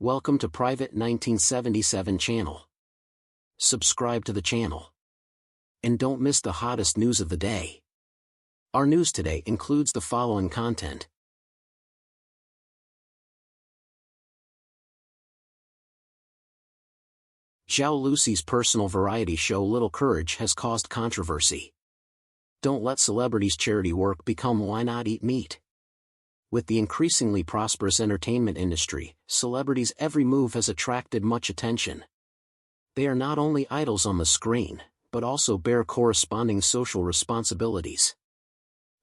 Welcome to Private 1977 channel. Subscribe to the channel. And don't miss the hottest news of the day. Our news today includes the following content. Zhaolusi's personal variety show Little Courage has caused controversy. Don't let celebrities' charity work become Why Not Eat Meat? With the increasingly prosperous entertainment industry, celebrities' every move has attracted much attention. They are not only idols on the screen, but also bear corresponding social responsibilities.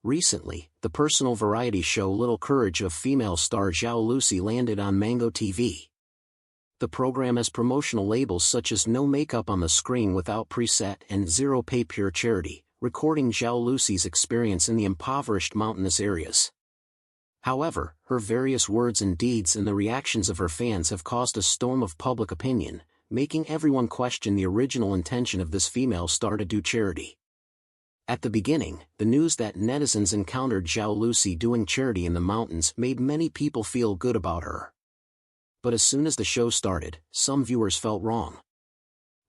Recently, the personal variety show Little Courage of female star Lusi landed on Mango TV. The program has promotional labels such as No Makeup on the Screen Without Preset and Zero Pay Pure Charity, recording Lusi's experience in the impoverished mountainous areas. However, her various words and deeds and the reactions of her fans have caused a storm of public opinion, making everyone question the original intention of this female star to do charity. At the beginning, the news that netizens encountered Lusi doing charity in the mountains made many people feel good about her. But as soon as the show started, some viewers felt wrong.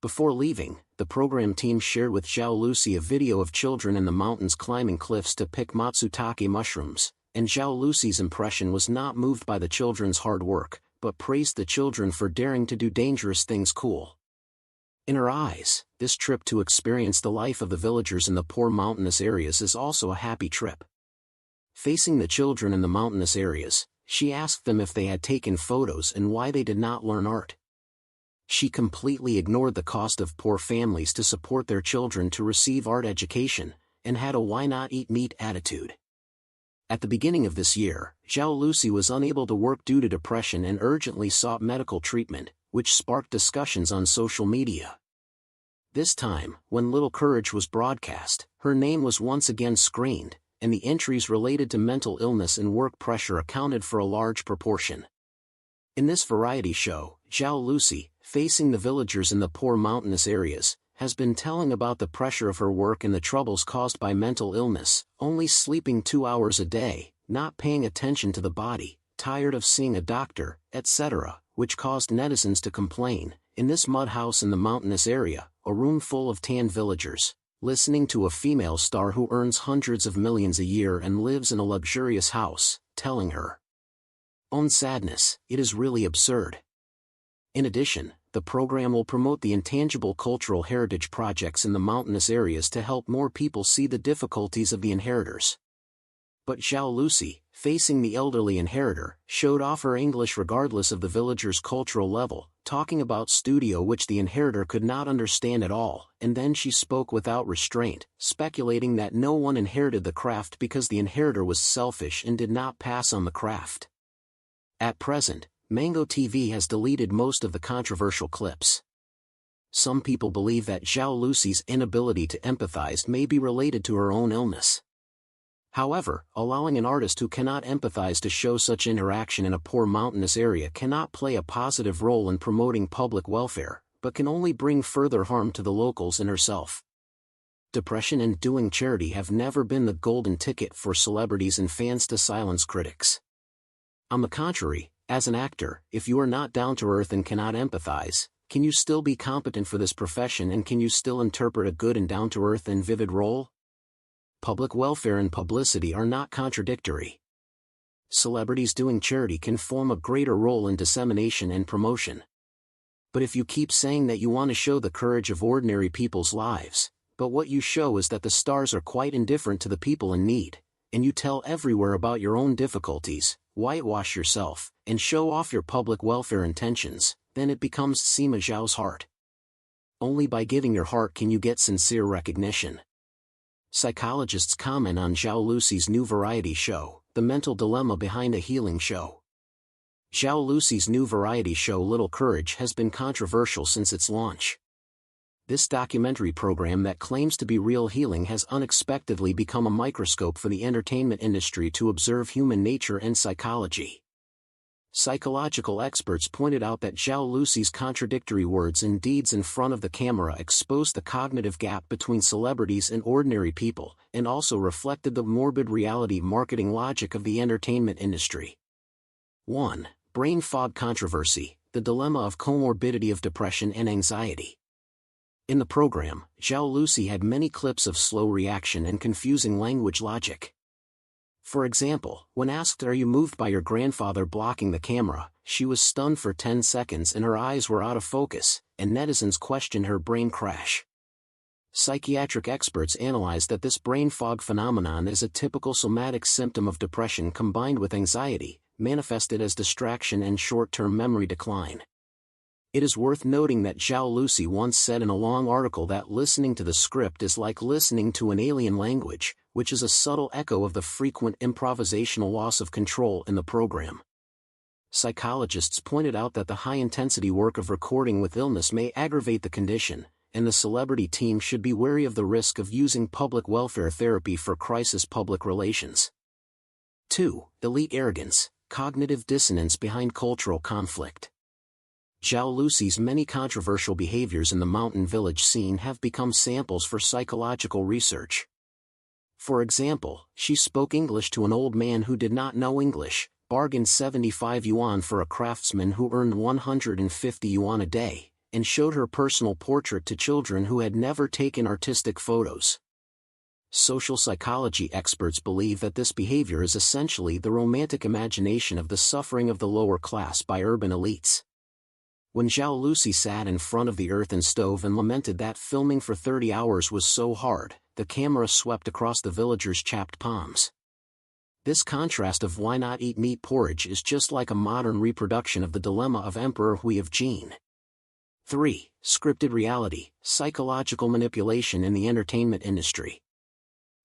Before leaving, the program team shared with Lusi a video of children in the mountains climbing cliffs to pick matsutake mushrooms, and Lusi's impression was not moved by the children's hard work, but praised the children for daring to do dangerous things cool. In her eyes, this trip to experience the life of the villagers in the poor mountainous areas is also a happy trip. Facing the children in the mountainous areas, she asked them if they had taken photos and why they did not learn art. She completely ignored the cost of poor families to support their children to receive art education, and had a why not eat meat attitude. At the beginning of this year, Lusi was unable to work due to depression and urgently sought medical treatment, which sparked discussions on social media. This time, when Little Courage was broadcast, her name was once again screened, and the entries related to mental illness and work pressure accounted for a large proportion. In this variety show, Lusi, facing the villagers in the poor mountainous areas, has been telling about the pressure of her work and the troubles caused by mental illness, only sleeping 2 hours a day, not paying attention to the body, tired of seeing a doctor, etc., which caused netizens to complain. In this mud house in the mountainous area, a room full of tan villagers, listening to a female star who earns hundreds of millions a year and lives in a luxurious house, telling her own sadness, it is really absurd. In addition, the program will promote the intangible cultural heritage projects in the mountainous areas to help more people see the difficulties of the inheritors. But Lusi, facing the elderly inheritor, showed off her English regardless of the villager's cultural level, talking about studio which the inheritor could not understand at all, and then she spoke without restraint, speculating that no one inherited the craft because the inheritor was selfish and did not pass on the craft. At present, Mango TV has deleted most of the controversial clips. Some people believe that Lusi's inability to empathize may be related to her own illness. However, allowing an artist who cannot empathize to show such interaction in a poor mountainous area cannot play a positive role in promoting public welfare, but can only bring further harm to the locals and herself. Depression and doing charity have never been the golden ticket for celebrities and fans to silence critics. On the contrary, as an actor, if you are not down to earth and cannot empathize, can you still be competent for this profession and can you still interpret a good and down to earth and vivid role? Public welfare and publicity are not contradictory. Celebrities doing charity can form a greater role in dissemination and promotion. But if you keep saying that you want to show the courage of ordinary people's lives, but what you show is that the stars are quite indifferent to the people in need, and you tell everywhere about your own difficulties, whitewash yourself, and show off your public welfare intentions, then it becomes Sima Zhao's heart. Only by giving your heart can you get sincere recognition. Psychologists comment on Lusi's new variety show, The Mental Dilemma Behind a Healing Show. Lusi's new variety show Little Courage has been controversial since its launch. This documentary program that claims to be real healing has unexpectedly become a microscope for the entertainment industry to observe human nature and psychology. Psychological experts pointed out that Lusi's contradictory words and deeds in front of the camera exposed the cognitive gap between celebrities and ordinary people, and also reflected the morbid reality marketing logic of the entertainment industry. 1. Brain fog controversy. the dilemma of comorbidity of depression and anxiety. In the program, Zhaolusi had many clips of slow reaction and confusing language logic. For example, when asked, "Are you moved by your grandfather blocking the camera?" she was stunned for 10 seconds and her eyes were out of focus, and netizens questioned her brain crash. Psychiatric experts analyzed that this brain fog phenomenon is a typical somatic symptom of depression combined with anxiety, manifested as distraction and short-term memory decline. It is worth noting that Zhaolusi once said in a long article that listening to the script is like listening to an alien language, which is a subtle echo of the frequent improvisational loss of control in the program. Psychologists pointed out that the high-intensity work of recording with illness may aggravate the condition, and the celebrity team should be wary of the risk of using public welfare therapy for crisis public relations. 2. Elite arrogance, cognitive dissonance behind cultural conflict. Zhaolusi's many controversial behaviors in the mountain village scene have become samples for psychological research. For example, she spoke English to an old man who did not know English, bargained 75 yuan for a craftsman who earned 150 yuan a day, and showed her personal portrait to children who had never taken artistic photos. Social psychology experts believe that this behavior is essentially the romantic imagination of the suffering of the lower class by urban elites. When Zhaolusi sat in front of the earthen stove and lamented that filming for 30 hours was so hard, the camera swept across the villagers' chapped palms. This contrast of why not eat meat porridge is just like a modern reproduction of the dilemma of Emperor Hui of Jin. 3. Scripted reality, psychological manipulation in the entertainment industry.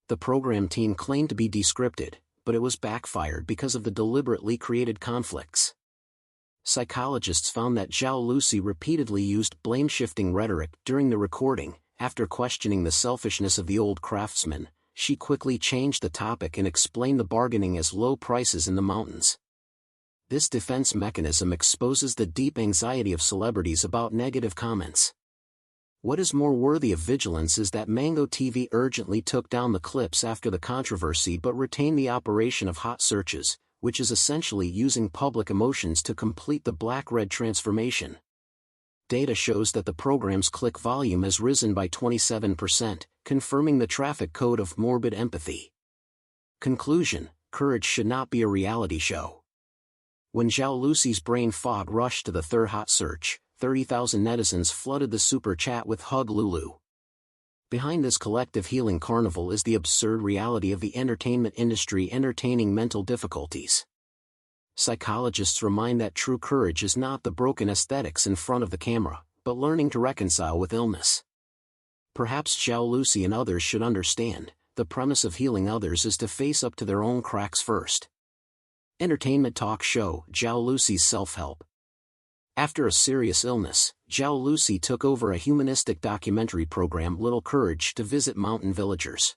The program team claimed to be descripted, but it was backfired because of the deliberately created conflicts. Psychologists found that Zhaolusi repeatedly used blame-shifting rhetoric during the recording. After questioning the selfishness of the old craftsman, she quickly changed the topic and explained the bargaining as low prices in the mountains. This defense mechanism exposes the deep anxiety of celebrities about negative comments. What is more worthy of vigilance is that Mango TV urgently took down the clips after the controversy but retained the operation of hot searches, which is essentially using public emotions to complete the black-red transformation. Data shows that the program's click volume has risen by 27%, confirming the traffic code of morbid empathy. Conclusion: courage should not be a reality show. When Zhaolusi's brain fog rushed to the third hot search, 30,000 netizens flooded the super chat with "Hug Lulu." Behind this collective healing carnival is the absurd reality of the entertainment industry entertaining mental difficulties. Psychologists remind that true courage is not the broken aesthetics in front of the camera, but learning to reconcile with illness. Perhaps Zhaolusi and others should understand, the premise of healing others is to face up to their own cracks first. Entertainment talk show, Zhaolusi's self-help. After a serious illness, Zhaolusi took over a humanistic documentary program Little Courage to visit mountain villagers.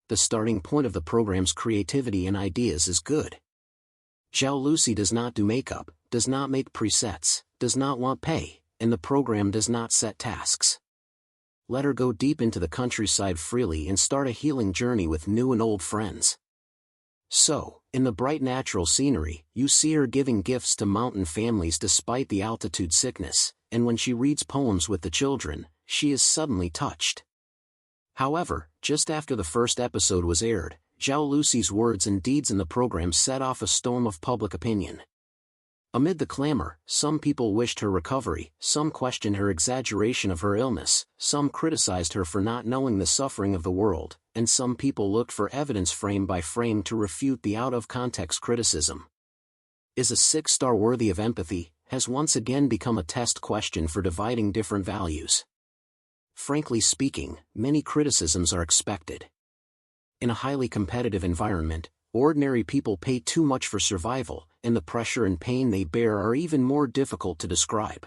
The starting point of the program's creativity and ideas is good. Zhaolusi does not do makeup, does not make presets, does not want pay, and the program does not set tasks. Let her go deep into the countryside freely and start a healing journey with new and old friends. So, in the bright natural scenery, you see her giving gifts to mountain families despite the altitude sickness, and when she reads poems with the children, she is suddenly touched. However, just after the first episode was aired, Zhaolusi's words and deeds in the program set off a storm of public opinion. Amid the clamor, some people wished her recovery, some questioned her exaggeration of her illness, some criticized her for not knowing the suffering of the world, and some people looked for evidence frame by frame to refute the out-of-context criticism. Is a 6-star worthy of empathy? Has once again become a test question for dividing different values. Frankly speaking, many criticisms are expected. In a highly competitive environment, ordinary people pay too much for survival, and the pressure and pain they bear are even more difficult to describe.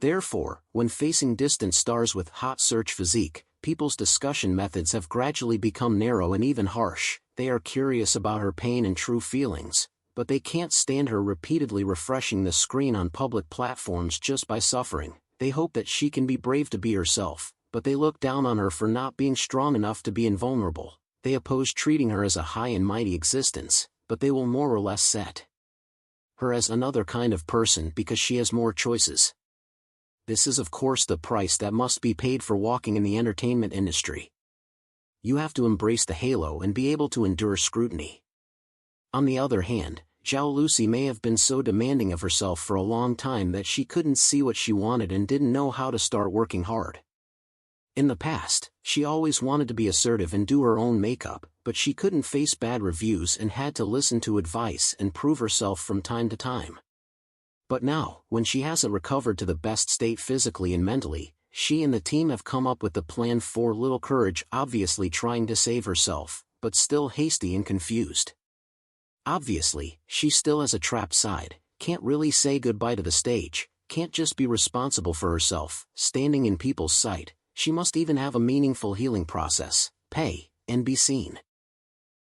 Therefore, when facing distant stars with hot search physique, people's discussion methods have gradually become narrow and even harsh. They are curious about her pain and true feelings, but they can't stand her repeatedly refreshing the screen on public platforms just by suffering. They hope that she can be brave to be herself, but they look down on her for not being strong enough to be invulnerable. They oppose treating her as a high and mighty existence, but they will more or less set her as another kind of person because she has more choices. This is of course the price that must be paid for walking in the entertainment industry. You have to embrace the halo and be able to endure scrutiny. On the other hand, Zhaolusi may have been so demanding of herself for a long time that she couldn't see what she wanted and didn't know how to start working hard. In the past, she always wanted to be assertive and do her own makeup, but she couldn't face bad reviews and had to listen to advice and prove herself from time to time. But now, when she hasn't recovered to the best state physically and mentally, she and the team have come up with the plan for little courage, obviously trying to save herself, but still hasty and confused. Obviously, she still has a trapped side, can't really say goodbye to the stage, can't just be responsible for herself, standing in people's sight, she must even have a meaningful healing process, pay, and be seen.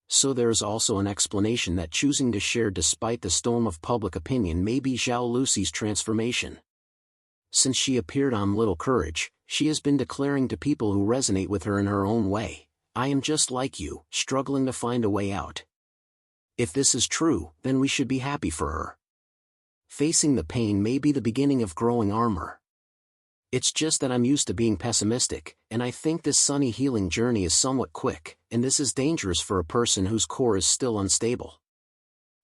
So there's also an explanation that choosing to share despite the storm of public opinion may be Zhaolusi's transformation. Since she appeared on Little Courage, she has been declaring to people who resonate with her in her own way, "I am just like you, struggling to find a way out." If this is true, then we should be happy for her. Facing the pain may be the beginning of growing armor. It's just that I'm used to being pessimistic, and I think this sunny healing journey is somewhat quick, and this is dangerous for a person whose core is still unstable.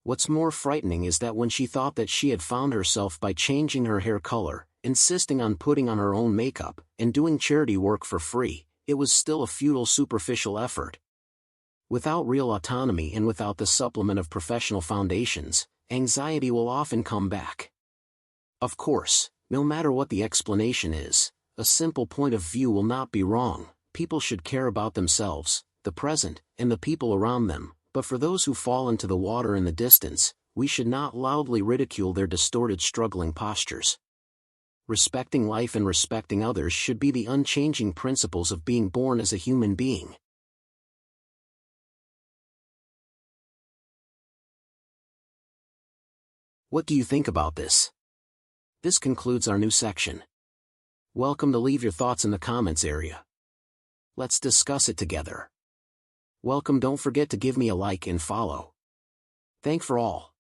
What's more frightening is that when she thought that she had found herself by changing her hair color, insisting on putting on her own makeup, and doing charity work for free, it was still a futile superficial effort. Without real autonomy and without the supplement of professional foundations, anxiety will often come back. Of course, no matter what the explanation is, a simple point of view will not be wrong. People should care about themselves, the present, and the people around them, but for those who fall into the water in the distance, we should not loudly ridicule their distorted struggling postures. Respecting life and respecting others should be the unchanging principles of being born as a human being. What do you think about this? This concludes our new section. Welcome to leave your thoughts in the comments area. Let's discuss it together. Welcome, don't forget to give me a like and follow. Thank for all.